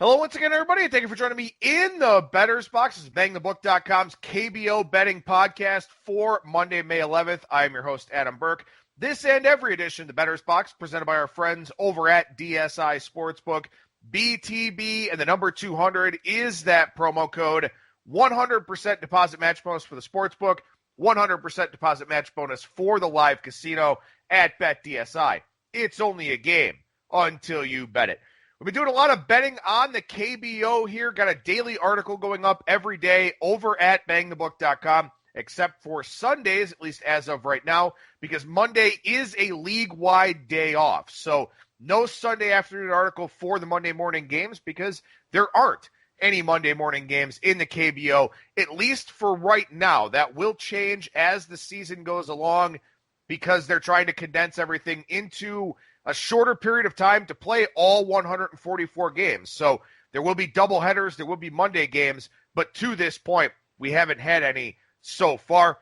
Hello once again, everybody, and thank you for joining me in the Bettor's Box. This is BangTheBook.com's KBO betting podcast for Monday, May 11th. I am your host, Adam Burke. This and every edition of the Bettor's Box presented by our friends over at DSI Sportsbook. BTB and the number 200 is that promo code. 100% deposit match bonus for the Sportsbook, 100% deposit match bonus for the live casino at BetDSI. It's only a game until you bet it. We've been doing a lot of betting on the KBO here. Got a daily article going up every day over at bangthebook.com, except for Sundays, at least as of right now, because Monday is a league-wide day off. So no Sunday afternoon article for the Monday morning games because there aren't any Monday morning games in the KBO, at least for right now. That will change as the season goes along because they're trying to condense everything into a shorter period of time to play all 144 games. So there will be doubleheaders, there will be Monday games, but to this point, we haven't had any so far.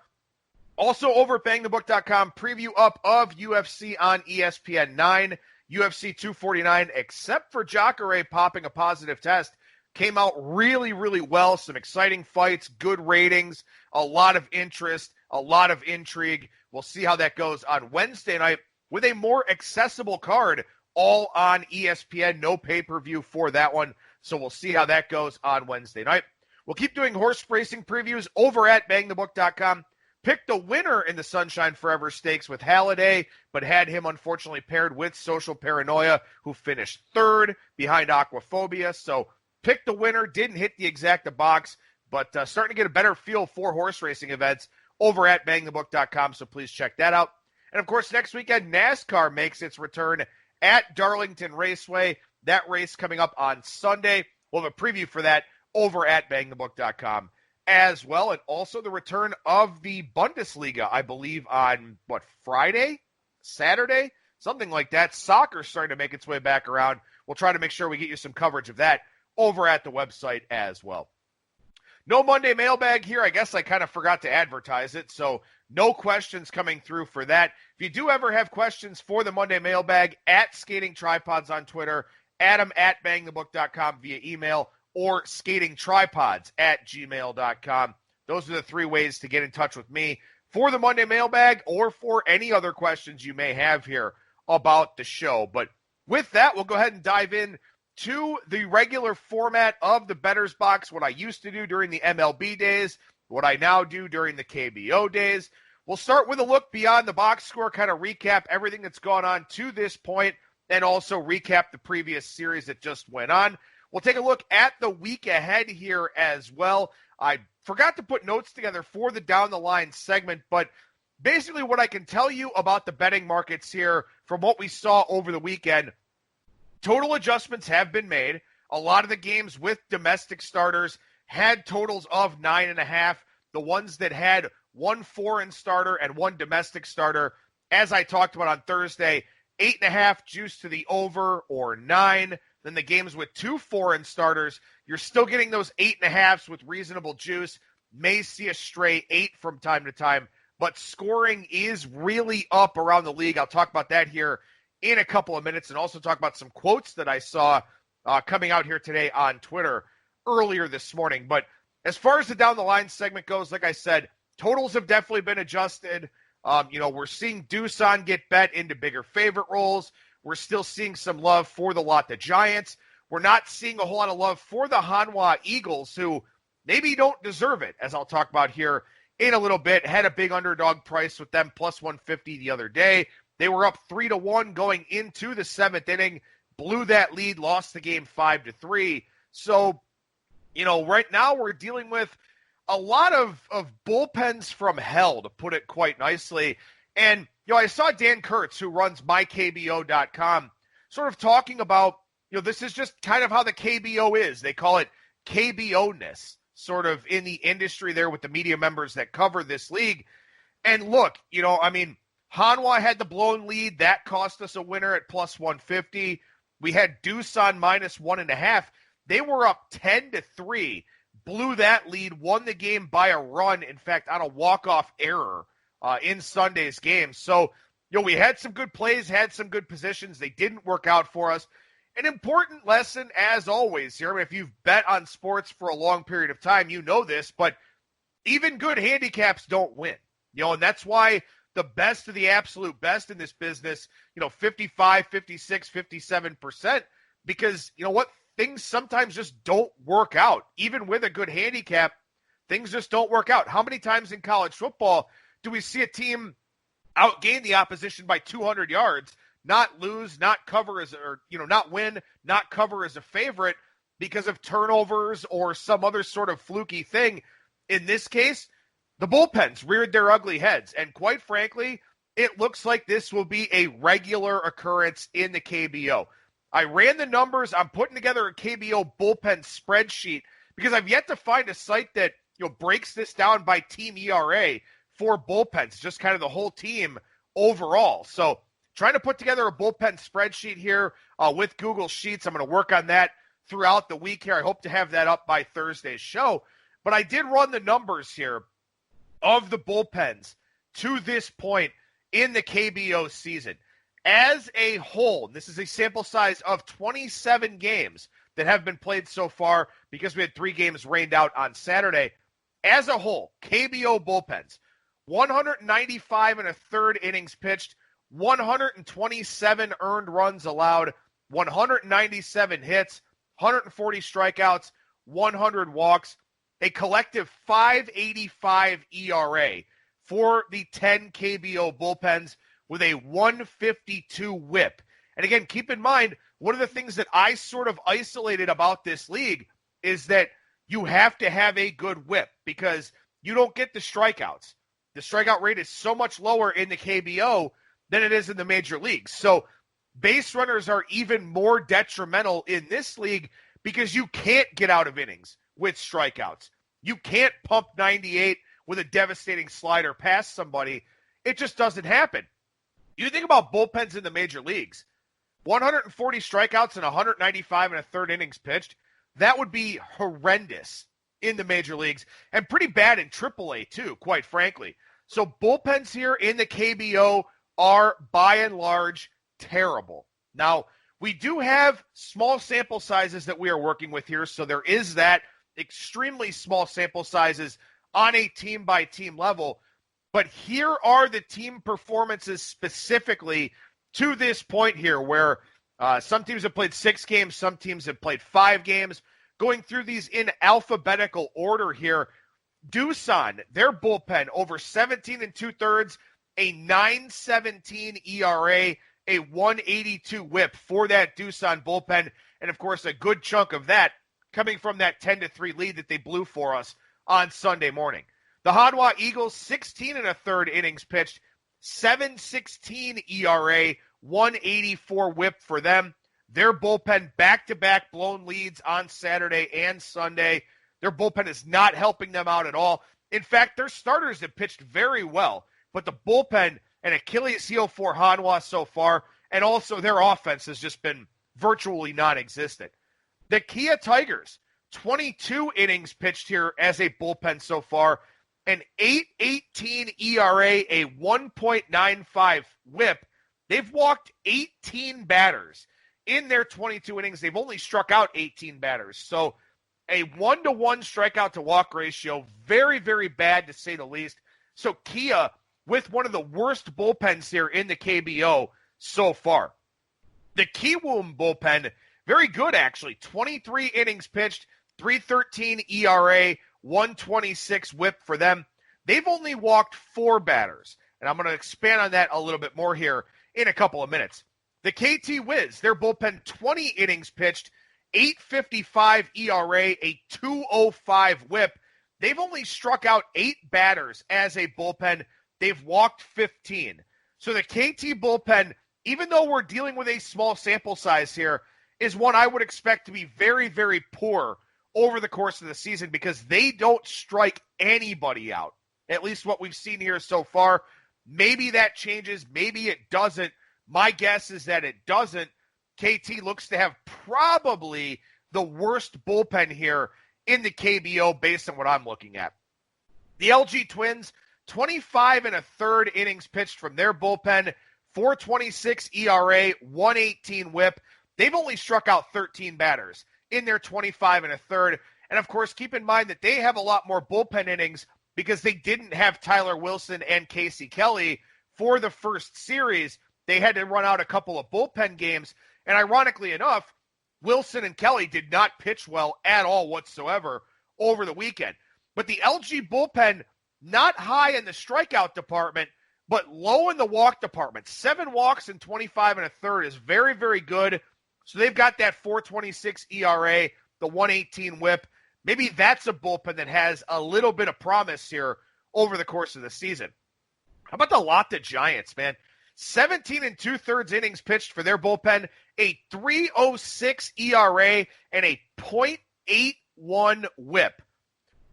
Also over at bangthebook.com, preview up of UFC on ESPN 9, UFC 249, except for Jacare popping a positive test, came out really, really well. Some exciting fights, good ratings, a lot of interest, a lot of intrigue. We'll see how that goes on Wednesday night with a more accessible card, all on ESPN. No pay-per-view for that one, so we'll see how that goes on Wednesday night. We'll keep doing horse racing previews over at bangthebook.com. Picked a winner in the Sunshine Forever Stakes with Halliday, but had him unfortunately paired with Social Paranoia, who finished third behind Aquaphobia. So picked the winner, didn't hit the exacta box, but starting to get a better feel for horse racing events over at bangthebook.com, so please check that out. And, of course, next weekend, NASCAR makes its return at Darlington Raceway. That race coming up on Sunday. We'll have a preview for that over at bangthebook.com as well. And also the return of the Bundesliga, I believe, on, Friday? Saturday? Something like that. Soccer's starting to make its way back around. We'll try to make sure we get you some coverage of that over at the website as well. No Monday mailbag here. I guess I kind of forgot to advertise it, so no questions coming through for that. If you do ever have questions for the Monday mailbag, at Skating Tripods on Twitter, Adam at bangthebook.com via email, or skatingtripods@gmail.com. Those are the three ways to get in touch with me for the Monday mailbag or for any other questions you may have here about the show. But with that, we'll go ahead and dive in to the regular format of the Bettor's Box, what I used to do during the MLB days, what I now do during the KBO days. We'll start with a look beyond the box score, kind of recap everything that's gone on to this point, and also recap the previous series that just went on. We'll take a look at the week ahead here as well. I forgot to put notes together for the Down the Line segment, but basically what I can tell you about the betting markets here from what we saw over the weekend, total adjustments have been made. A lot of the games with domestic starters had totals of 9.5. The ones that had one foreign starter and one domestic starter, as I talked about on Thursday, 8.5 juice to the over or 9. Then the games with two foreign starters, you're still getting those 8.5s with reasonable juice. May see a stray 8 from time to time, but scoring is really up around the league. I'll talk about that here in a couple of minutes, and also talk about some quotes that I saw coming out here today on Twitter earlier this morning. But as far as the Down the Line segment goes, like I said, totals have definitely been adjusted. We're seeing Doosan get bet into bigger favorite roles. We're still seeing some love for the Lotte Giants. We're not seeing a whole lot of love for the Hanwha Eagles, who maybe don't deserve it, as I'll talk about here in a little bit. Had a big underdog price with them, plus 150 the other day. They were up 3-1 going into the seventh inning, blew that lead, lost the game 5-3. So, right now we're dealing with a lot of bullpens from hell, to put it quite nicely. And, I saw Dan Kurtz, who runs mykbo.com, sort of talking about, this is just kind of how the KBO is. They call it KBO-ness, sort of in the industry there with the media members that cover this league. And look, Hanwha had the blown lead. That cost us a winner at plus 150. We had Doosan minus 1.5. They were up 10-3, blew that lead, won the game by a run, in fact, on a walk-off error in Sunday's game. So, we had some good plays, had some good positions. They didn't work out for us. an important lesson, as always, here. I mean, if you've bet on sports for a long period of time, you know this, but even good handicaps don't win. And that's why the best of the absolute best in this business, 55, 56, 57%, because you know what? Things sometimes just don't work out. Even with a good handicap, things just don't work out. How many times in college football do we see a team outgain the opposition by 200 yards, not lose, not cover not win, not cover as a favorite because of turnovers or some other sort of fluky thing? In this case, the bullpens reared their ugly heads. And quite frankly, it looks like this will be a regular occurrence in the KBO. I ran the numbers. I'm putting together a KBO bullpen spreadsheet because I've yet to find a site that breaks this down by team ERA for bullpens, just kind of the whole team overall. So trying to put together a bullpen spreadsheet here with Google Sheets. I'm going to work on that throughout the week here. I hope to have that up by Thursday's show. But I did run the numbers here of the bullpens to this point in the KBO season. As a whole, this is a sample size of 27 games that have been played so far because we had 3 games rained out on Saturday. As a whole, KBO bullpens, 195 and a third innings pitched, 127 earned runs allowed, 197 hits, 140 strikeouts, 100 walks, a collective 5.85 ERA for the 10 KBO bullpens with a 152 whip. And again, keep in mind, one of the things that I sort of isolated about this league is that you have to have a good whip because you don't get the strikeouts. The strikeout rate is so much lower in the KBO than it is in the major leagues. So base runners are even more detrimental in this league because you can't get out of innings with strikeouts. You can't pump 98 with a devastating slider past somebody. It just doesn't happen. You think about bullpens in the major leagues, 140 strikeouts and 195 and a third innings pitched, that would be horrendous in the major leagues and pretty bad in AAA too, quite frankly. So bullpens here in the KBO are by and large terrible. Now, we do have small sample sizes that we are working with here, so there is that extremely small sample sizes on a team-by-team level. But here are the team performances specifically to this point here where some teams have played 6 games, some teams have played 5 games. Going through these in alphabetical order here, Doosan, their bullpen, over 17 2/3, a 9.17 ERA, a 182 whip for that Doosan bullpen, and of course a good chunk of that coming from that 10-3 lead that they blew for us on Sunday morning. The Hanwha Eagles, 16 1/3 innings pitched, 7.16 ERA, 184 whip for them. Their bullpen back-to-back blown leads on Saturday and Sunday. Their bullpen is not helping them out at all. In fact, their starters have pitched very well, but the bullpen, an Achilles heel for Hanwha so far, and also their offense has just been virtually non-existent. The Kia Tigers, 22 innings pitched here as a bullpen so far, an 8.18 ERA, a 1.95 whip. They've walked 18 batters. In their 22 innings, they've only struck out 18 batters. So a 1-to-1 strikeout to walk ratio, very, very bad to say the least. So Kia with one of the worst bullpens here in the KBO so far. The Kiwoom bullpen, very good actually. 23 innings pitched, 3.13 ERA, 126 whip for them. They've only walked 4 batters. And I'm going to expand on that a little bit more here in a couple of minutes. The KT Wiz, their bullpen, 20 innings pitched, 8.55 ERA, a 2.05 whip. They've only struck out 8 batters as a bullpen. They've walked 15. So the KT bullpen, even though we're dealing with a small sample size here, is one I would expect to be very, very poor over the course of the season because they don't strike anybody out, at least what we've seen here so far. Maybe that changes. Maybe it doesn't. My guess is that it doesn't. KT looks to have probably the worst bullpen here in the KBO based on what I'm looking at. The LG Twins, 25 1/3 innings pitched from their bullpen, 4.26 ERA, 118 whip. they've only struck out 13 batters in their 25 and a third. And, of course, keep in mind that they have a lot more bullpen innings because they didn't have Tyler Wilson and Casey Kelly for the first series. They had to run out a couple of bullpen games. And ironically enough, Wilson and Kelly did not pitch well at all whatsoever over the weekend. But the LG bullpen, not high in the strikeout department, but low in the walk department. 7 walks in 25 and a third is very, very good. So they've got that 4.26 ERA, the 1.18 whip. Maybe that's a bullpen that has a little bit of promise here over the course of the season. How about the Lotta Giants, man? 17 and 2/3 innings pitched for their bullpen, a 3.06 ERA, and a .81 whip.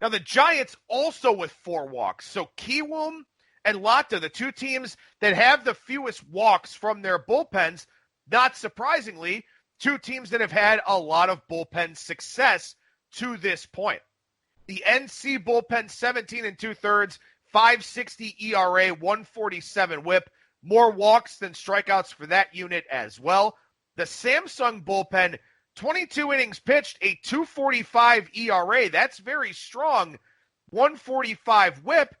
Now, the Giants also with 4 walks. So Kiwoom and Lotta, the two teams that have the fewest walks from their bullpens, not surprisingly, two teams that have had a lot of bullpen success to this point. The NC bullpen, 17 and 2/3, 5.60 ERA, 1.47 whip. More walks than strikeouts for that unit as well. The Samsung bullpen, 22 innings pitched, a 2.45 ERA. That's very strong. 1.45 whip.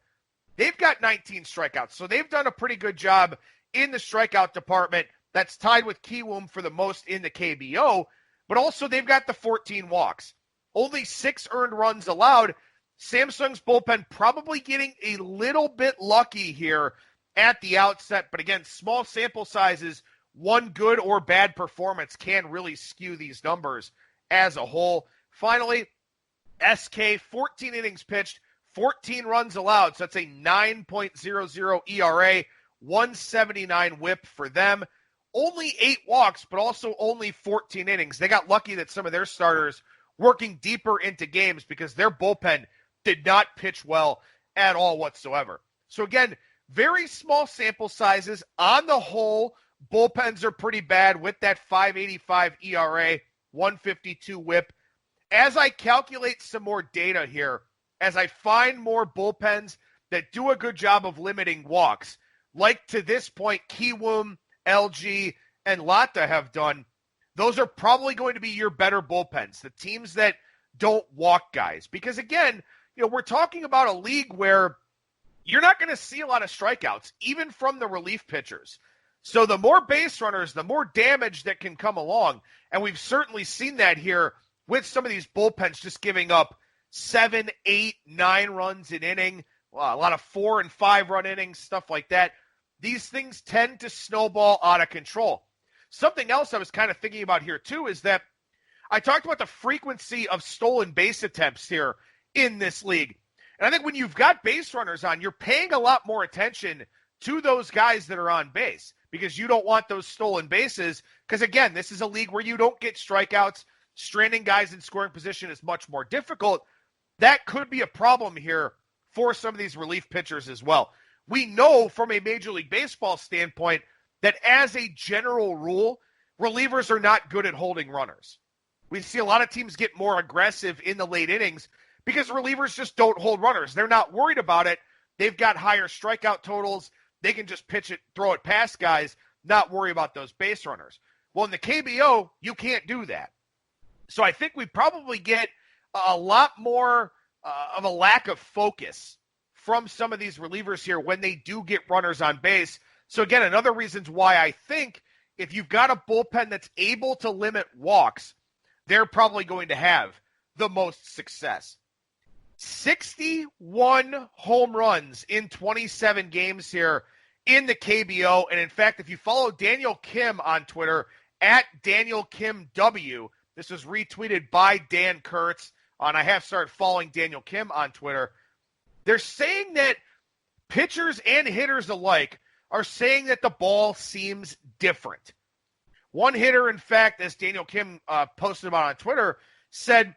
They've got 19 strikeouts, so they've done a pretty good job in the strikeout department. That's tied with Kiwoom for the most in the KBO, but also they've got the 14 walks. Only 6 earned runs allowed. Samsung's bullpen probably getting a little bit lucky here at the outset, but again, small sample sizes, one good or bad performance can really skew these numbers as a whole. Finally, SK, 14 innings pitched, 14 runs allowed, so that's a 9.00 ERA, 179 whip for them. Only 8 walks, but also only 14 innings. They got lucky that some of their starters working deeper into games because their bullpen did not pitch well at all whatsoever. So again, very small sample sizes. On the whole, bullpens are pretty bad with that 5.85 ERA, 152 whip. As I calculate some more data here, as I find more bullpens that do a good job of limiting walks, like to this point, Kiwoom, LG, and Lotta have done, those are probably going to be your better bullpens, the teams that don't walk guys. Because again, we're talking about a league where you're not going to see a lot of strikeouts, even from the relief pitchers. So the more base runners, the more damage that can come along. And we've certainly seen that here with some of these bullpens just giving up 7, 8, 9 runs an inning, a lot of 4 and 5 run innings, stuff like that. These things tend to snowball out of control. Something else I was kind of thinking about here too is that I talked about the frequency of stolen base attempts here in this league. And I think when you've got base runners on, you're paying a lot more attention to those guys that are on base because you don't want those stolen bases. Because again, this is a league where you don't get strikeouts. Stranding guys in scoring position is much more difficult. That could be a problem here for some of these relief pitchers as well. We know from a Major League Baseball standpoint that as a general rule, relievers are not good at holding runners. We see a lot of teams get more aggressive in the late innings because relievers just don't hold runners. They're not worried about it. They've got higher strikeout totals. They can just pitch it, throw it past guys, not worry about those base runners. Well, in the KBO, you can't do that. So I think we probably get a lot more of a lack of focus from some of these relievers here when they do get runners on base. So again, another reasons why I think if you've got a bullpen that's able to limit walks, they're probably going to have the most success. 61 home runs in 27 games here in the KBO. And in fact, if you follow Daniel Kim on Twitter, at Daniel Kim W, this was retweeted by Dan Kurtz, and I have started following Daniel Kim on Twitter. They're saying that pitchers and hitters alike are saying that the ball seems different. One hitter, in fact, as Daniel Kim posted about on Twitter, said,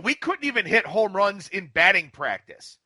we couldn't even hit home runs in batting practice.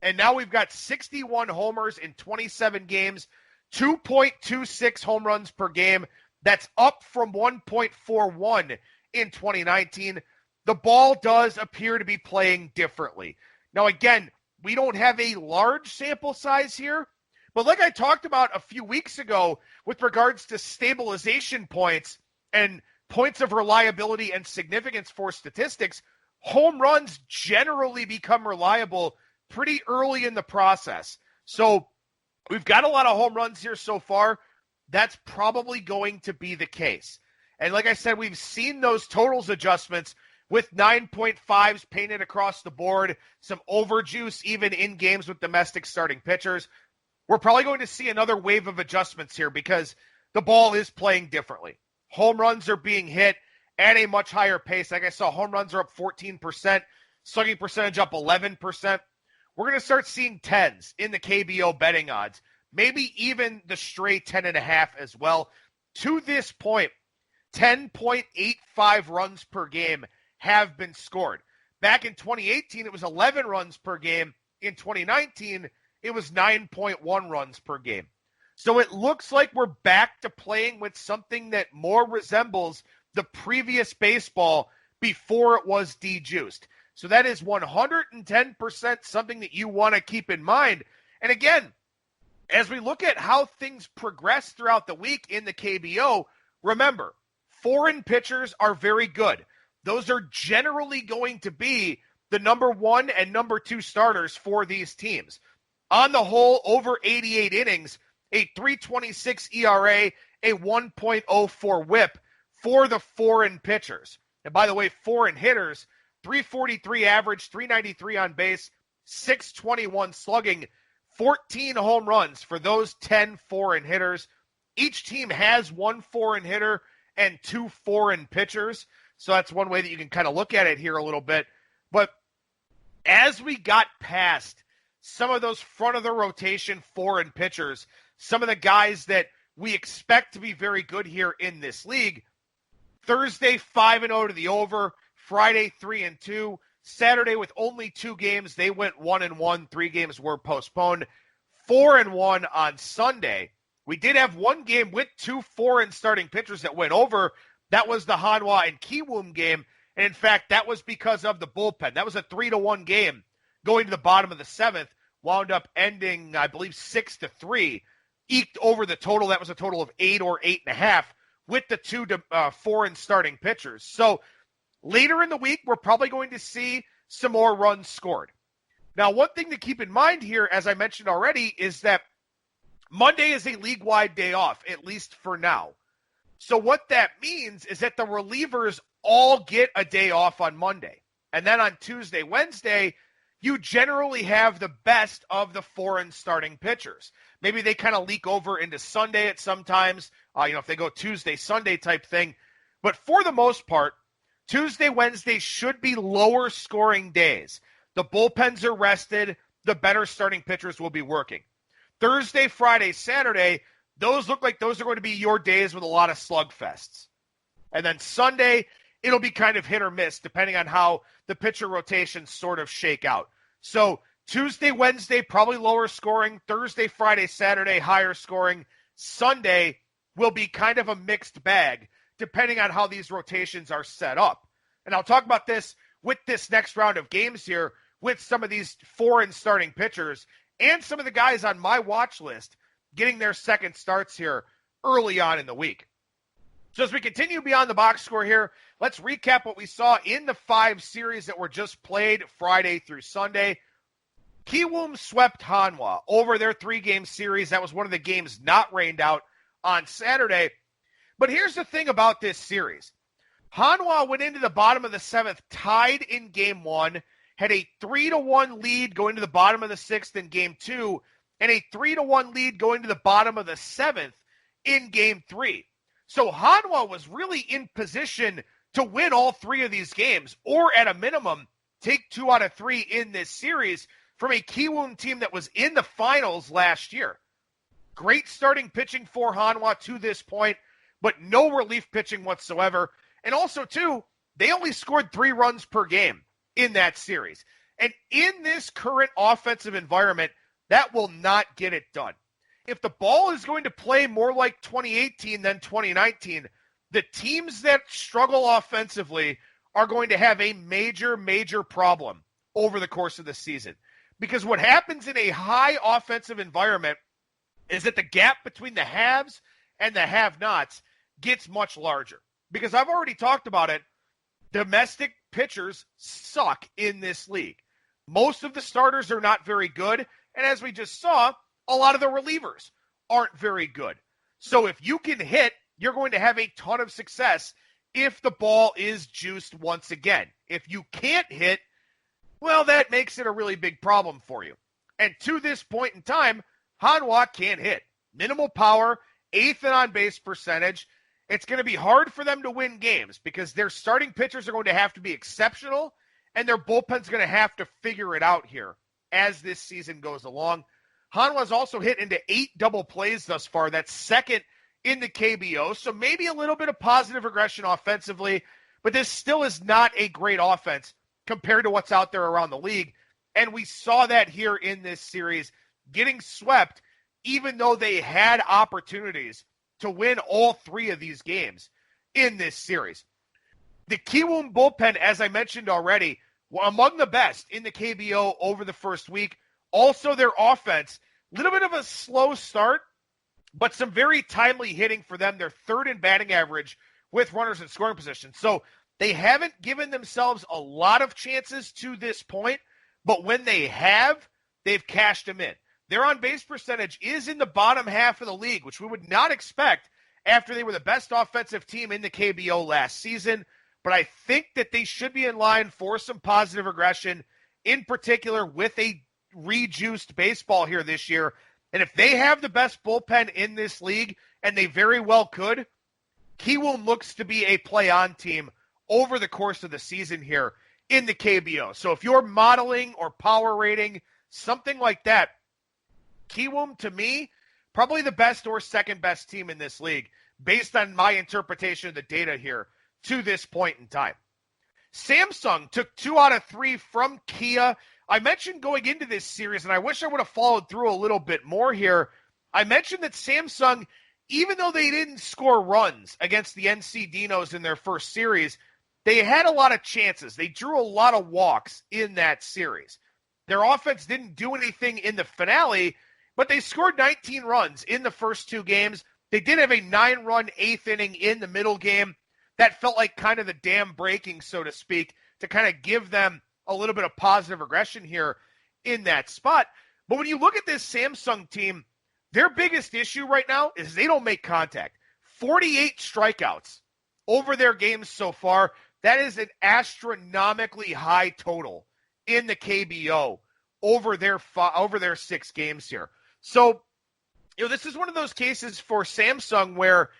And now we've got 61 homers in 27 games, 2.26 home runs per game. That's up from 1.41 in 2019. The ball does appear to be playing differently. Now, again, we don't have a large sample size here, but like I talked about a few weeks ago with regards to stabilization points and points of reliability and significance for statistics, home runs generally become reliable pretty early in the process. So we've got a lot of home runs here so far. That's probably going to be the case. And like I said, we've seen those totals adjustments with 9.5s painted across the board, some overjuice even in games with domestic starting pitchers. We're probably going to see another wave of adjustments here because the ball is playing differently. Home runs are being hit at a much higher pace. Like I saw, home runs are up 14%, slugging percentage up 11%. We're going to start seeing 10s in the KBO betting odds, maybe even the straight 10.5 as well. To this point, 10.85 runs per game have been scored. Back in 2018, it was 11 runs per game. In 2019, it was 9.1 runs per game. So it looks like we're back to playing with something that more resembles the previous baseball before it was de-juiced. So that is 110% something that you want to keep in mind. And again, as we look at how things progress throughout the week in the KBO, remember, foreign pitchers are very good. Those are generally going to be the number 1 and number 2 starters for these teams. On the whole, over 88 innings, a 3.26 ERA, a 1.04 whip for the foreign pitchers. And by the way, foreign hitters, 343 average, 393 on base, 621 slugging, 14 home runs for those 10 foreign hitters. Each team has 1 foreign hitter and 2 foreign pitchers. So that's one way that you can kind of look at it here a little bit. But as we got past some of those front of the rotation foreign pitchers, some of the guys that we expect to be very good here in this league, Thursday 5-0 to the over, Friday 3-2, Saturday with only 2 games, they went 1-1, 3 games were postponed, 4-1 on Sunday. We did have 1 game with 2 foreign starting pitchers that went over. That was the Hanwha and Kiwoom game. And in fact, that was because of the bullpen. That was a 3-1 game going to the bottom of the 7th, wound up ending, I believe, 6-3, eked over the total. That was a total of 8 or 8.5 with the 2 foreign starting pitchers. So later in the week, we're probably going to see some more runs scored. Now, one thing to keep in mind here, as I mentioned already, is that Monday is a league-wide day off, at least for now. So what that means is that the relievers all get a day off on Monday. And then on Tuesday, Wednesday, you generally have the best of the foreign starting pitchers. Maybe they kind of leak over into Sunday at sometimes, if they go Tuesday, Sunday type thing. But for the most part, Tuesday, Wednesday should be lower scoring days. The bullpens are rested. The better starting pitchers will be working. Thursday, Friday, Saturday, those look like those are going to be your days with a lot of slugfests. And then Sunday, it'll be kind of hit or miss depending on how the pitcher rotations sort of shake out. So Tuesday, Wednesday, probably lower scoring. Thursday, Friday, Saturday, higher scoring. Sunday will be kind of a mixed bag depending on how these rotations are set up. And I'll talk about this with this next round of games here with some of these foreign starting pitchers and some of the guys on my watch list getting their second starts here early on in the week. So as we continue beyond the box score here, let's recap what we saw in the 5 series that were just played Friday through Sunday. Kiwoom swept Hanwha over their 3-game series. That was one of the games not rained out on Saturday. But here's the thing about this series. Hanwha went into the bottom of the 7th, tied in Game 1, had a 3-1 lead going to the bottom of the 6th in Game 2, and a 3-1 lead going to the bottom of the 7th in Game 3. So Hanwha was really in position to win all 3 of these games, or at a minimum, take 2 out of 3 in this series from a Kiwoom team that was in the finals last year. Great starting pitching for Hanwha to this point, but no relief pitching whatsoever. And also, too, they only scored 3 runs per game in that series. And in this current offensive environment, that will not get it done. If the ball is going to play more like 2018 than 2019, the teams that struggle offensively are going to have a major, major problem over the course of the season. Because what happens in a high offensive environment is that the gap between the haves and the have-nots gets much larger. because I've already talked about it. Domestic pitchers suck in this league. Most of the starters are not very good, and as we just saw, a lot of the relievers aren't very good. So if you can hit, you're going to have a ton of success if the ball is juiced once again. If you can't hit, well, that makes it a really big problem for you. And to this point in time, Hanwha can't hit. Minimal power, 8th in on-base percentage. It's going to be hard for them to win games because their starting pitchers are going to have to be exceptional, and their bullpen's going to have to figure it out here as this season goes along. Hanwha's also hit into 8 double plays thus far. That's second in the KBO, so maybe a little bit of positive regression offensively, but this still is not a great offense compared to what's out there around the league, and we saw that here in this series, getting swept even though they had opportunities to win all 3 of these games in this series. The Kiwoom bullpen, as I mentioned already, were among the best in the KBO over the first week. Also, their offense, a little bit of a slow start, but some very timely hitting for them. They're 3rd in batting average with runners in scoring position. So they haven't given themselves a lot of chances to this point, but when they have, they've cashed them in. Their on-base percentage is in the bottom half of the league, which we would not expect after they were the best offensive team in the KBO last season. But I think that they should be in line for some positive regression, in particular with a rejuiced baseball here this year. And if they have the best bullpen in this league, and they very well could, Kiwoom looks to be a play-on team over the course of the season here in the KBO. So if you're modeling or power rating, something like that, Kiwoom, to me, probably the best or second best team in this league, based on my interpretation of the data here to this point in time. Samsung took 2 out of 3 from Kia. I mentioned going into this series, and I wish I would have followed through a little bit more here. I mentioned that Samsung, even though they didn't score runs against the NC Dinos in their first series, they had a lot of chances. They drew a lot of walks in that series. Their offense didn't do anything in the finale, but they scored 19 runs in the first 2 games. They did have a 9-run 8th inning in the middle game. That felt like kind of the dam breaking, so to speak, to kind of give them a little bit of positive regression here in that spot. But when you look at this Samsung team, their biggest issue right now is they don't make contact. 48 strikeouts over their games so far. That is an astronomically high total in the KBO over their 6 games here. So, this is one of those cases for Samsung where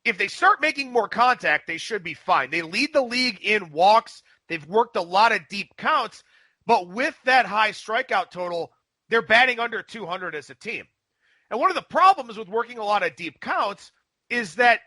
if they start making more contact, they should be fine. They lead the league in walks. They've worked a lot of deep counts, but with that high strikeout total, they're batting under 200 as a team. And one of the problems with working a lot of deep counts is that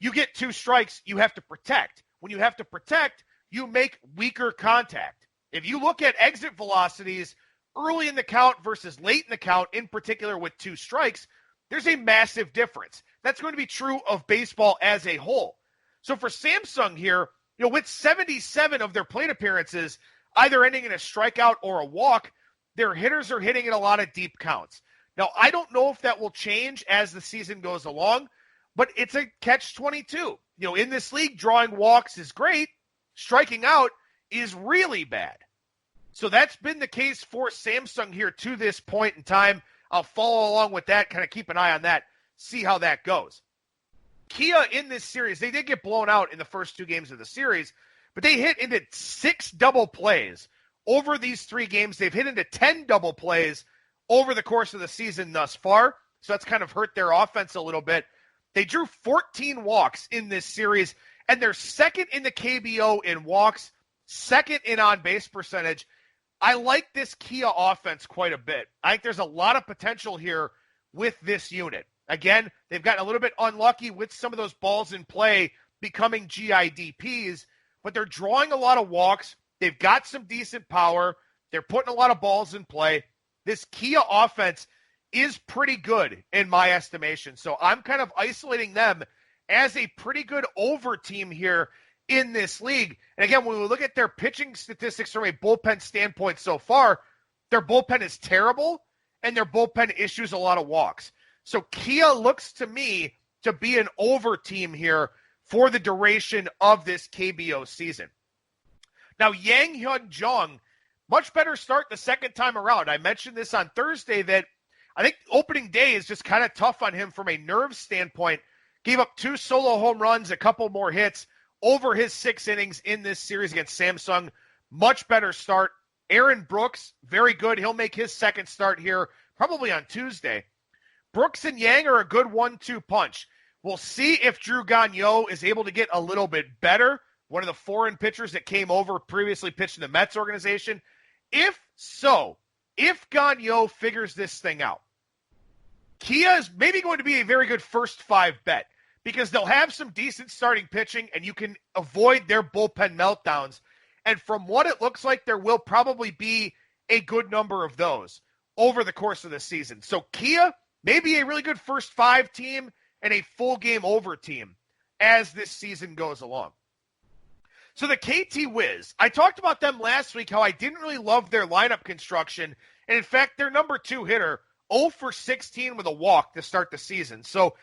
you get 2 strikes, you have to protect. When you have to protect, you make weaker contact. If you look at exit velocities early in the count versus late in the count, in particular with 2 strikes, there's a massive difference. That's going to be true of baseball as a whole. So for Samsung here, with 77 of their plate appearances either ending in a strikeout or a walk, their hitters are hitting in a lot of deep counts. Now, I don't know if that will change as the season goes along, but it's a catch-22. In this league, drawing walks is great. Striking out is really bad. So that's been the case for Samsung here to this point in time. I'll follow along with that, kind of keep an eye on that, see how that goes. Kia in this series, they did get blown out in the first 2 games of the series, but they hit into 6 double plays over these 3 games. They've hit into 10 double plays over the course of the season thus far, so that's kind of hurt their offense a little bit. They drew 14 walks in this series, and they're second in the KBO in walks, second in on-base percentage. I like this Kia offense quite a bit. I think there's a lot of potential here with this unit. Again, they've gotten a little bit unlucky with some of those balls in play becoming GIDPs, but they're drawing a lot of walks. They've got some decent power. They're putting a lot of balls in play. This Kia offense is pretty good in my estimation. So I'm kind of isolating them as a pretty good over team here in this league. And again, when we look at their pitching statistics from a bullpen standpoint so far, their bullpen is terrible and their bullpen issues a lot of walks. So Kia looks to me to be an over team here for the duration of this KBO season. Now, Yang Hyun Jung, much better start the second time around. I mentioned this on Thursday that I think opening day is just kind of tough on him from a nerve standpoint. Gave up 2 solo home runs, a couple more hits over his 6 innings in this series against Samsung. Much better start. Aaron Brooks, very good. He'll make his second start here probably on Tuesday. Brooks and Yang are a good 1-2 punch. We'll see if Drew Gagnon is able to get a little bit better. One of the foreign pitchers that came over previously pitched in the Mets organization. If so, if Gagnon figures this thing out, Kia is maybe going to be a very good first 5 bet because they'll have some decent starting pitching and you can avoid their bullpen meltdowns. And from what it looks like, there will probably be a good number of those over the course of the season. So Kia may be a really good first 5 team and a full game over team as this season goes along. So the KT Wiz, I talked about them last week, how I didn't really love their lineup construction. And in fact, their number 2 hitter, 0 for 16 with a walk to start the season. So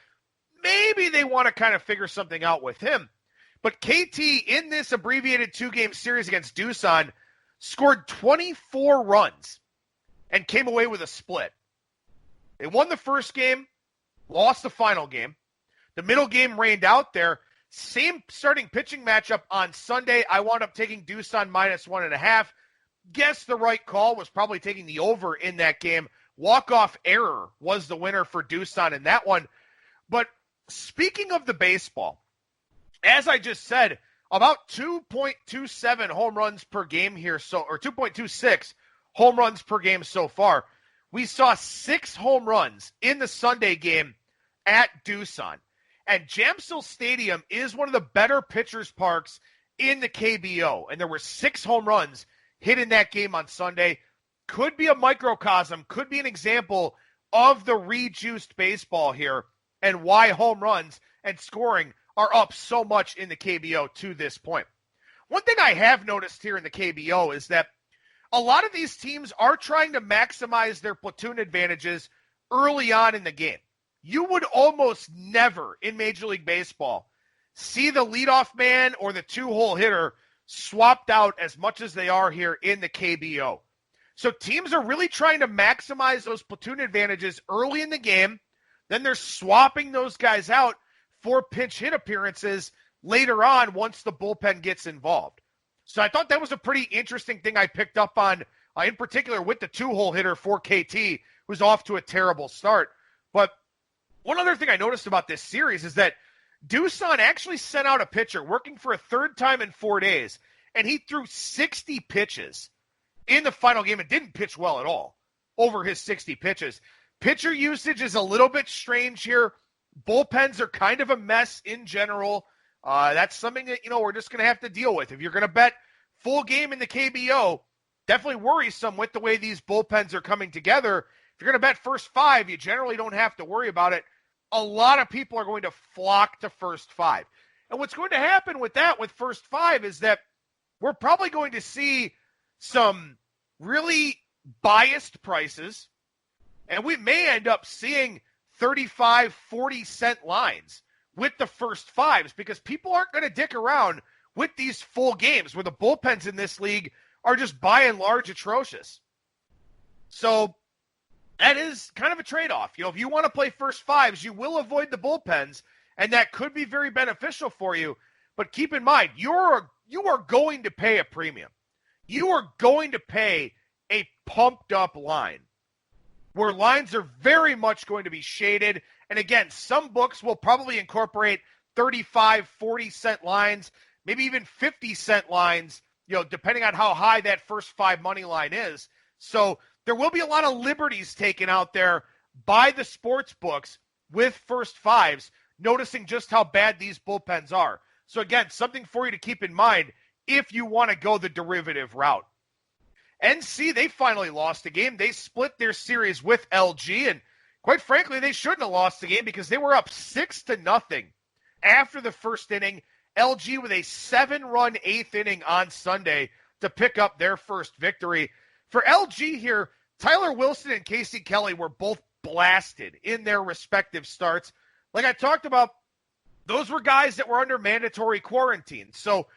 maybe they want to kind of figure something out with him. But KT, in this abbreviated 2-game series against Doosan, scored 24 runs and came away with a split. They won the first game, lost the final game. The middle game rained out there. Same starting pitching matchup on Sunday. I wound up taking Doosan -1.5. Guess the right call was probably taking the over in that game. Walk-off error was the winner for Doosan in that one. But speaking of the baseball, as I just said, about 2.27 home runs per game here, or 2.26 home runs per game so far. We saw 6 home runs in the Sunday game at Doosan. And Jamsil Stadium is one of the better pitchers' parks in the KBO. And there were 6 home runs hit in that game on Sunday. Could be a microcosm, could be an example of the rejuiced baseball here and why home runs and scoring are up so much in the KBO to this point. One thing I have noticed here in the KBO is that a lot of these teams are trying to maximize their platoon advantages early on in the game. You would almost never in Major League Baseball see the leadoff man or the 2-hole hitter swapped out as much as they are here in the KBO. So teams are really trying to maximize those platoon advantages early in the game. Then they're swapping those guys out for pinch hit appearances later on once the bullpen gets involved. So I thought that was a pretty interesting thing I picked up on, in particular with the 2-hole hitter for KT, who's off to a terrible start. But one other thing I noticed about this series is that Doosan actually sent out a pitcher working for a 3rd time in 4 days, and he threw 60 pitches in the final game and didn't pitch well at all over his 60 pitches. Pitcher usage is a little bit strange here. Bullpens are kind of a mess in general. That's something that, we're just going to have to deal with. If you're going to bet full game in the KBO, definitely worrisome with the way these bullpens are coming together. If you're going to bet first 5, you generally don't have to worry about it. A lot of people are going to flock to first 5. And what's going to happen with that, with first 5, is that we're probably going to see some really biased prices, and we may end up seeing 35, 40-cent lines with the first 5s because people aren't going to dick around with these full games where the bullpens in this league are just by and large atrocious. So that is kind of a trade-off. If you want to play first 5s, you will avoid the bullpens, and that could be very beneficial for you. But keep in mind, you are going to pay a premium. You are going to pay a pumped-up line, where lines are very much going to be shaded. And again, some books will probably incorporate 35, 40-cent lines, maybe even 50-cent lines, depending on how high that first 5 money line is. So there will be a lot of liberties taken out there by the sports books with first 5s, noticing just how bad these bullpens are. So again, something for you to keep in mind if you want to go the derivative route. NC, they finally lost the game. They split their series with LG, and quite frankly, they shouldn't have lost the game because they were up 6-0 after the first inning. LG with a 7-run 8th inning on Sunday to pick up their first victory. For LG here, Tyler Wilson and Casey Kelly were both blasted in their respective starts. Like I talked about, those were guys that were under mandatory quarantine. So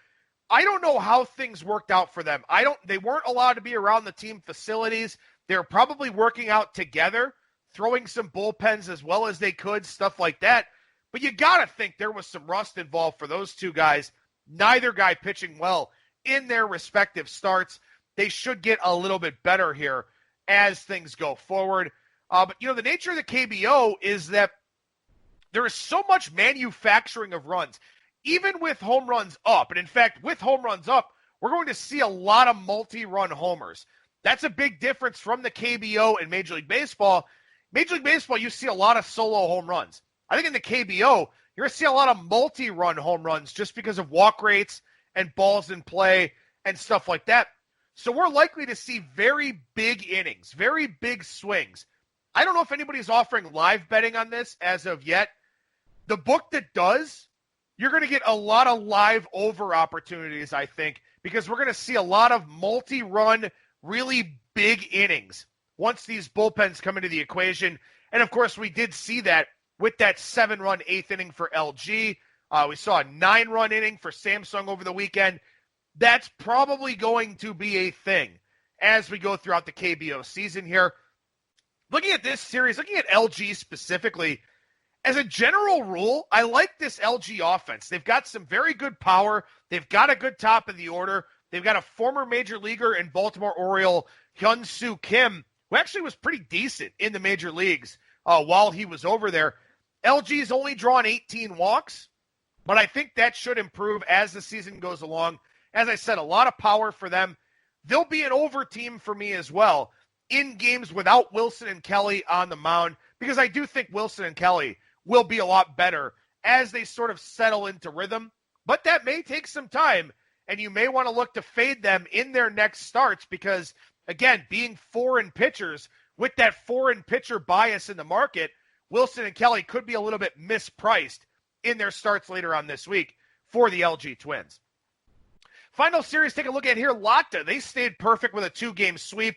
I don't know how things worked out for them. They weren't allowed to be around the team facilities. They're probably working out together, throwing some bullpens as well as they could, stuff like that. But you got to think there was some rust involved for those two guys. Neither guy pitching well in their respective starts. They should get a little bit better here as things go forward. But, the nature of the KBO is that there is so much manufacturing of runs, even with home runs up. And in fact, with home runs up, we're going to see a lot of multi-run homers. That's a big difference from the KBO and Major League Baseball. Major League Baseball, you see a lot of solo home runs. I think in the KBO, you're going to see a lot of multi-run home runs just because of walk rates and balls in play and stuff like that. So we're likely to see very big innings, very big swings. I don't know if anybody's offering live betting on this as of yet. The book that does, you're going to get a lot of live over opportunities, I think, because we're going to see a lot of multi-run, really big innings once these bullpens come into the equation. And, of course, we did see that with that 7-run eighth inning for LG. We saw a 9-run inning for Samsung over the weekend. That's probably going to be a thing as we go throughout the KBO season here. Looking at this series, looking at LG specifically, as a general rule, I like this LG offense. They've got some very good power. They've got a good top of the order. They've got a former major leaguer in Baltimore Oriole, Hyun-Soo Kim, who actually was pretty decent in the major leagues while he was over there. LG's only drawn 18 walks, but I think that should improve as the season goes along. As I said, a lot of power for them. They'll be an over team for me as well in games without Wilson and Kelly on the mound, because I do think Wilson and Kelly will be a lot better as they sort of settle into rhythm. But that may take some time, and you may want to look to fade them in their next starts because, again, being foreign pitchers, with that foreign pitcher bias in the market, Wilson and Kelly could be a little bit mispriced in their starts later on this week for the LG Twins. Final series, take a look at here. Lotta, they stayed perfect with a 2-game sweep.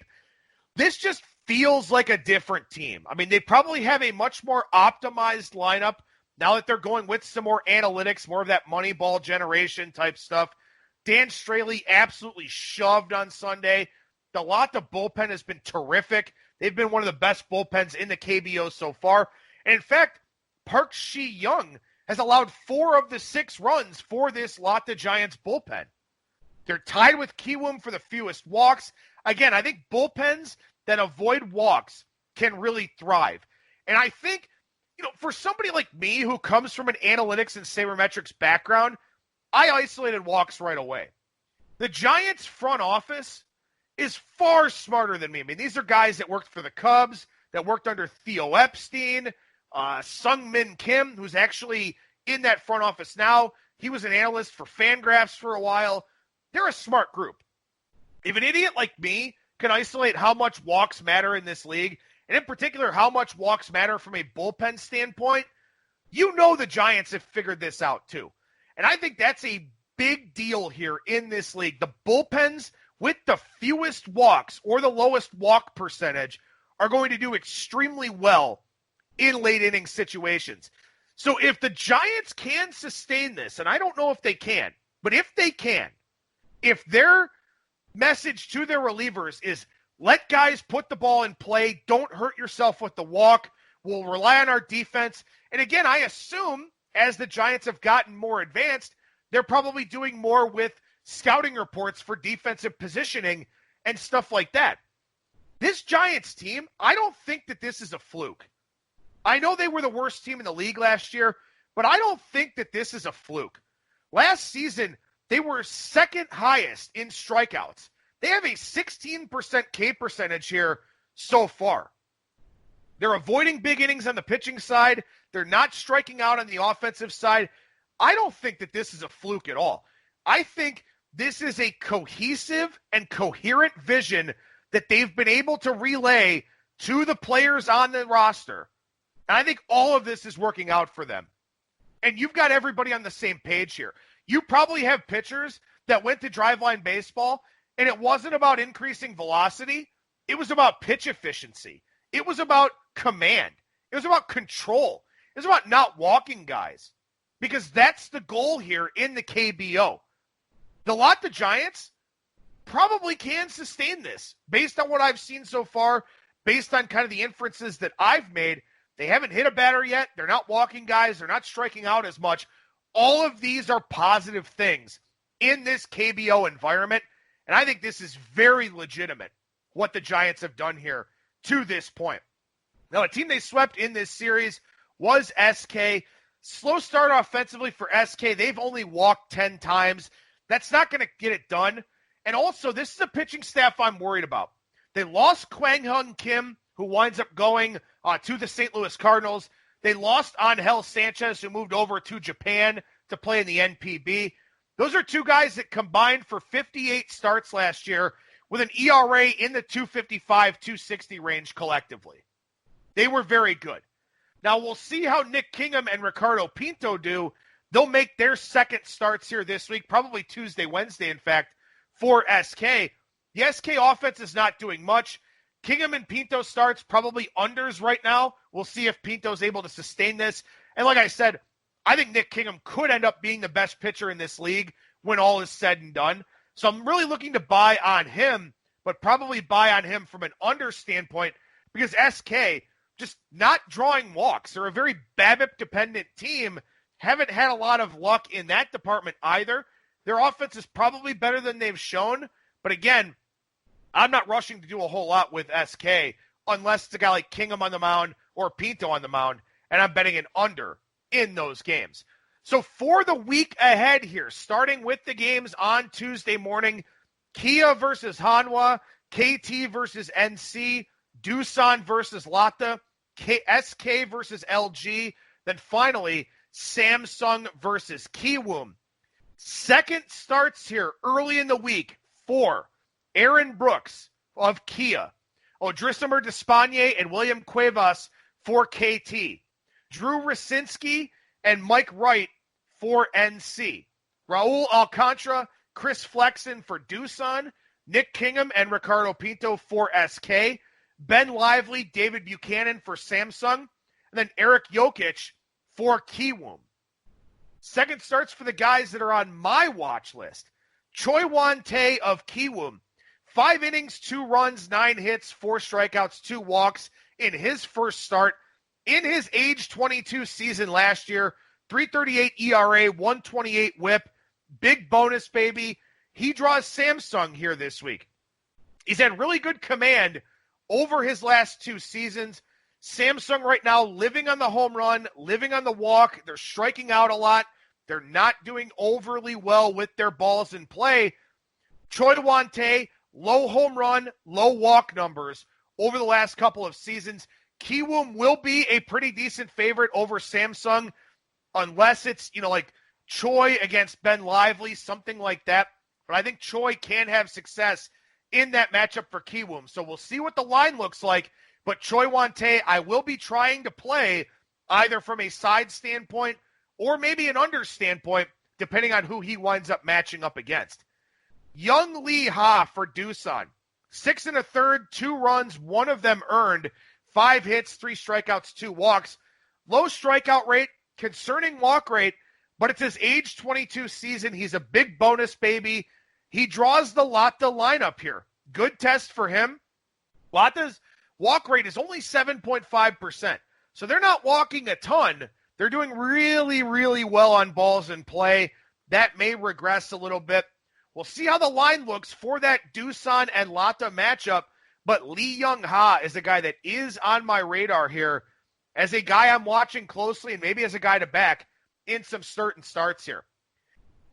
This just feels like a different team. I mean, they probably have a much more optimized lineup now that they're going with some more analytics, more of that money ball generation type stuff. Dan Straley absolutely shoved on Sunday. The Lotta bullpen has been terrific. They've been one of the best bullpens in the KBO so far. And in fact, Park Shi-young has allowed 4 of the 6 runs for this Lotta Giants bullpen. They're tied with Kiwoom for the fewest walks. Again, I think bullpens that avoid walks can really thrive. And I think, for somebody like me who comes from an analytics and sabermetrics background, I isolated walks right away. The Giants front office is far smarter than me. I mean, these are guys that worked for the Cubs, that worked under Theo Epstein, Sung-Min Kim, who's actually in that front office now. He was an analyst for Fangraphs for a while. They're a smart group. If an idiot like me can isolate how much walks matter in this league, and in particular how much walks matter from a bullpen standpoint, the Giants have figured this out too. And I think that's a big deal here in this league. The bullpens with the fewest walks or the lowest walk percentage are going to do extremely well in late inning situations. So if the Giants can sustain this, and I don't know if they can, but if they can, if their message to their relievers is let guys put the ball in play, don't hurt yourself with the walk, we'll rely on our defense. And again, I assume as the Giants have gotten more advanced, they're probably doing more with scouting reports for defensive positioning and stuff like that. This Giants team, I don't think that this is a fluke. I know they were the worst team in the league last year, but I don't think that this is a fluke. Last season, they were second highest in strikeouts. They have a 16% K percentage here so far. They're avoiding big innings on the pitching side. They're not striking out on the offensive side. I don't think that this is a fluke at all. I think this is a cohesive and coherent vision that they've been able to relay to the players on the roster. And I think all of this is working out for them. And you've got everybody on the same page here. You probably have pitchers that went to driveline baseball, and it wasn't about increasing velocity. It was about pitch efficiency. It was about command. It was about control. It was about not walking guys. because that's the goal here in the KBO. The Giants probably can sustain this based on what I've seen so far, based on kind of the inferences that I've made. They haven't hit a batter yet. They're not walking guys. They're not striking out as much. All of these are positive things in this KBO environment, and I think this is very legitimate, what the Giants have done here to this point. Now, a team they swept in this series was SK. Slow start offensively for SK. They've only walked 10 times. That's not going to get it done. And also, this is a pitching staff I'm worried about. They lost Kwang Hyun Kim, who winds up going to the St. Louis Cardinals. They lost Angel Sanchez, who moved over to Japan to play in the NPB. Those are two guys that combined for 58 starts last year with an ERA in the 255, 260 range collectively. They were very good. Now, we'll see how Nick Kingham and Ricardo Pinto do. They'll make their second starts here this week, probably Tuesday, Wednesday, in fact, for SK. The SK offense is not doing much. Kingham and Pinto starts probably unders right now. We'll see if Pinto's able to sustain this. And like I said, I think Nick Kingham could end up being the best pitcher in this league when all is said and done. So I'm really looking to buy on him, but probably buy on him from an under standpoint because SK just not drawing walks. They're a very BABIP-dependent team. Haven't had a lot of luck in that department either. Their offense is probably better than they've shown. But again, I'm not rushing to do a whole lot with SK unless it's a guy like Kingham on the mound or Pinto on the mound, and I'm betting an under in those games. So for the week ahead here, starting with the games on Tuesday morning, Kia versus Hanwha, KT versus NC, Doosan versus Lata, SK versus LG, then finally Samsung versus Kiwoom. Second starts here early in the week for Aaron Brooks of Kia, Odrisamer Despaigne and William Cuevas for KT, Drew Rasinski and Mike Wright for NC, Raul Alcantara, Chris Flexen for Doosan, Nick Kingham and Ricardo Pinto for SK, Ben Lively, David Buchanan for Samsung, and then Eric Jokic for Kiwoom. Second starts for the guys that are on my watch list. Choi Wan-tae of Kiwoom, 5 innings, 2 runs, 9 hits, 4 strikeouts, 2 walks in his first start in his age 22 season last year. 3.38 ERA, 1.28 whip, big bonus, baby. He draws Samsung here this week. He's had really good command over his last 2 seasons. Samsung right now living on the home run, living on the walk. They're striking out a lot. They're not doing overly well with their balls in play. Choi Wan-tae, low home run, low walk numbers over the last couple of seasons. Kiwoom will be a pretty decent favorite over Samsung unless it's, like Choi against Ben Lively, something like that. But I think Choi can have success in that matchup for Kiwoom. So we'll see what the line looks like. But Choi Wan-tae, I will be trying to play either from a side standpoint or maybe an under standpoint, depending on who he winds up matching up against. Young Lee Ha for Doosan. 6 1/3, 2 runs, 1 of them earned, 5 hits, 3 strikeouts, 2 walks. Low strikeout rate, concerning walk rate, but it's his age 22 season. He's a big bonus, baby. He draws the Lata lineup here. Good test for him. Lata's walk rate is only 7.5%. So they're not walking a ton. They're doing really, really well on balls in play. That may regress a little bit. We'll see how the line looks for that Doosan and Lata matchup. But Lee Young-ha is a guy that is on my radar here as a guy I'm watching closely and maybe as a guy to back in some certain starts here.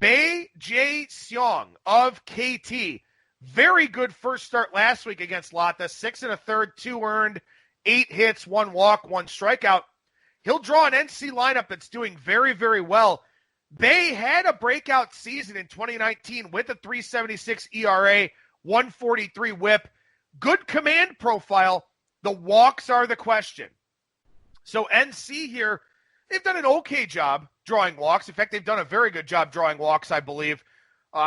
Bae Jae Seong of KT. Very good first start last week against Lata. 6 1/3, 2 earned, 8 hits, 1 walk, 1 strikeout. He'll draw an NC lineup that's doing very, very well. Bae had a breakout season in 2019 with a 3.76 ERA, 1.43 whip. Good command profile. The walks are the question. So NC here, they've done an okay job drawing walks. In fact, they've done a very good job drawing walks, I believe.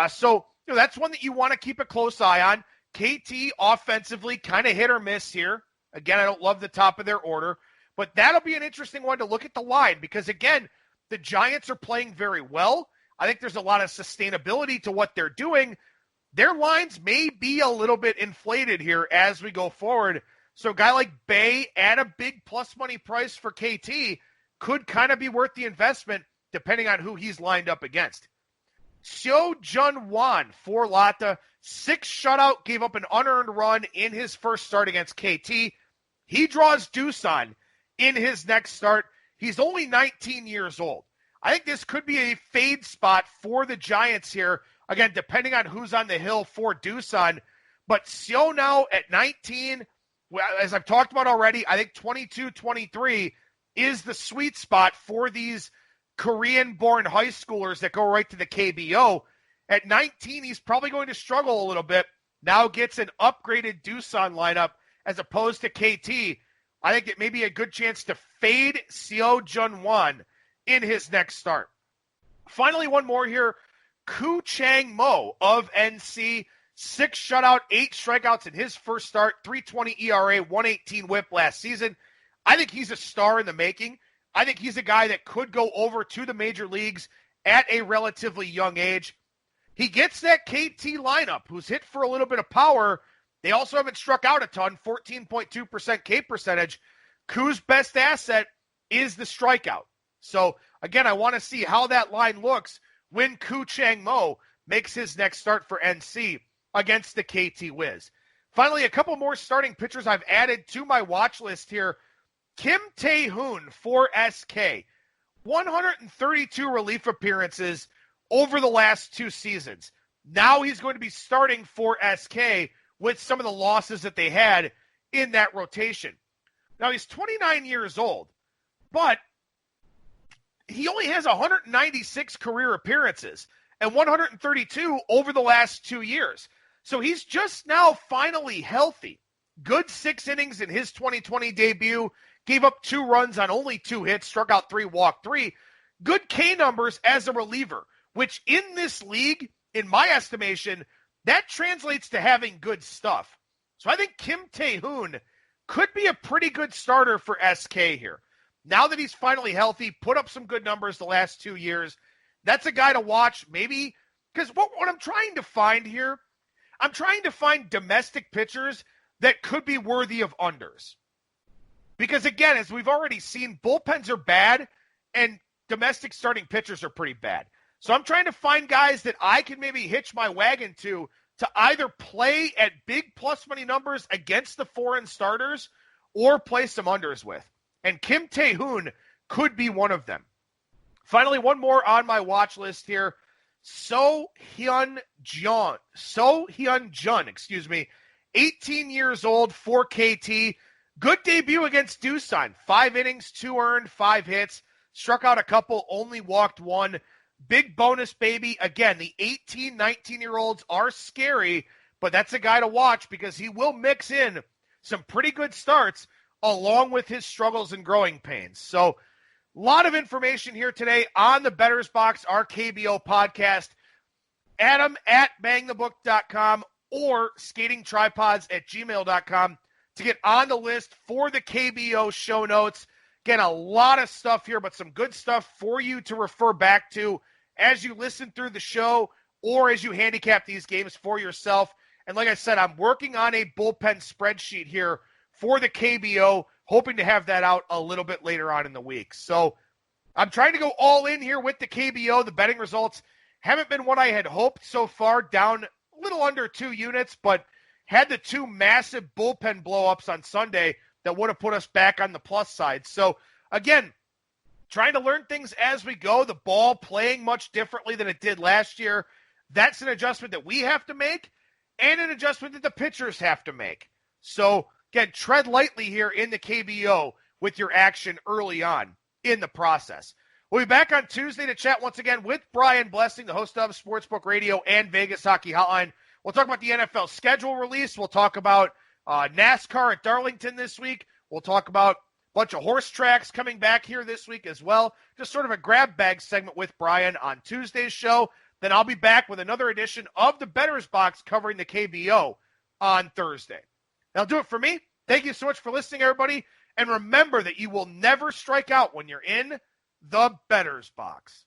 So that's one that you want to keep a close eye on. KT offensively kind of hit or miss here. Again, I don't love the top of their order. But that'll be an interesting one to look at the line because, again, The Giants are playing very well. I think there's a lot of sustainability to what they're doing. Their lines may be a little bit inflated here as we go forward. So a guy like Bay at a big plus money price for KT could kind of be worth the investment depending on who he's lined up against. Seo Jun-Wan for Lata, 6 shutout, gave up an unearned run in his first start against KT. He draws Doosan in his next start. He's only 19 years old. I think this could be a fade spot for the Giants here, again, depending on who's on the hill for Doosan. But Seo now at 19, as I've talked about already, I think 22, 23 is the sweet spot for these Korean-born high schoolers that go right to the KBO. At 19, he's probably going to struggle a little bit. Now gets an upgraded Doosan lineup as opposed to KT. I think it may be a good chance to fade Seo Jun-Wan in his next start. Finally, one more here. Koo Changmo of NC, 6 shutout, 8 strikeouts in his first start, 3.20 ERA, 1.18 whip last season. I think he's a star in the making. I think he's a guy that could go over to the major leagues at a relatively young age. He gets that KT lineup, who's hit for a little bit of power. They also haven't struck out a ton, 14.2% K percentage. Koo's best asset is the strikeout. So, again, I want to see how that line looks when Koo Changmo makes his next start for NC against the KT Wiz. Finally, a couple more starting pitchers I've added to my watch list here. Kim Tae-hoon for SK. 132 relief appearances over the last 2 seasons. Now he's going to be starting for SK with some of the losses that they had in that rotation. Now he's 29 years old, but he only has 196 career appearances and 132 over the last 2 years. So he's just now finally healthy. Good 6 innings in his 2020 debut. Gave up 2 runs on only 2 hits, struck out 3, walked 3. Good K numbers as a reliever, which in this league, in my estimation, that translates to having good stuff. So I think Kim Tae-hoon could be a pretty good starter for SK here. Now that he's finally healthy, put up some good numbers the last 2 years. That's a guy to watch, maybe, because what I'm trying to find here, I'm trying to find domestic pitchers that could be worthy of unders. Because, again, as we've already seen, bullpens are bad, and domestic starting pitchers are pretty bad. So I'm trying to find guys that I can maybe hitch my wagon to either play at big plus money numbers against the foreign starters or play some unders with. And Kim Tae-hoon could be one of them. Finally, one more on my watch list here. So Hyun Jun, 18 years old for KT. Good debut against Doosan. 5 innings, 2 earned, 5 hits. Struck out a couple, only walked 1. Big bonus, baby. Again, the 18, 19-year-olds are scary, but that's a guy to watch because he will mix in some pretty good starts along with his struggles and growing pains. So, a lot of information here today on the Bettor's Box, our KBO podcast. Adam at bangthebook.com or skatingtripods@gmail.com to get on the list for the KBO show notes. Again, a lot of stuff here, but some good stuff for you to refer back to as you listen through the show or as you handicap these games for yourself. And like I said, I'm working on a bullpen spreadsheet here for the KBO, hoping to have that out a little bit later on in the week. So I'm trying to go all in here with the KBO. The betting results haven't been what I had hoped so far, down a little under 2 units, but had the 2 massive bullpen blow-ups on Sunday that would have put us back on the plus side. So, again, trying to learn things as we go. The ball playing much differently than it did last year. That's an adjustment that we have to make and an adjustment that the pitchers have to make. So, again, tread lightly here in the KBO with your action early on in the process. We'll be back on Tuesday to chat once again with Brian Blessing, the host of Sportsbook Radio and Vegas Hockey Hotline. We'll talk about the NFL schedule release. We'll talk about NASCAR at Darlington this week. We'll talk about a bunch of horse tracks coming back here this week as well. Just sort of a grab bag segment with Brian on Tuesday's show. Then I'll be back with another edition of the Bettor's Box covering the KBO on Thursday. That'll do it for me. Thank you so much for listening, everybody. And remember that you will never strike out when you're in the Bettor's Box.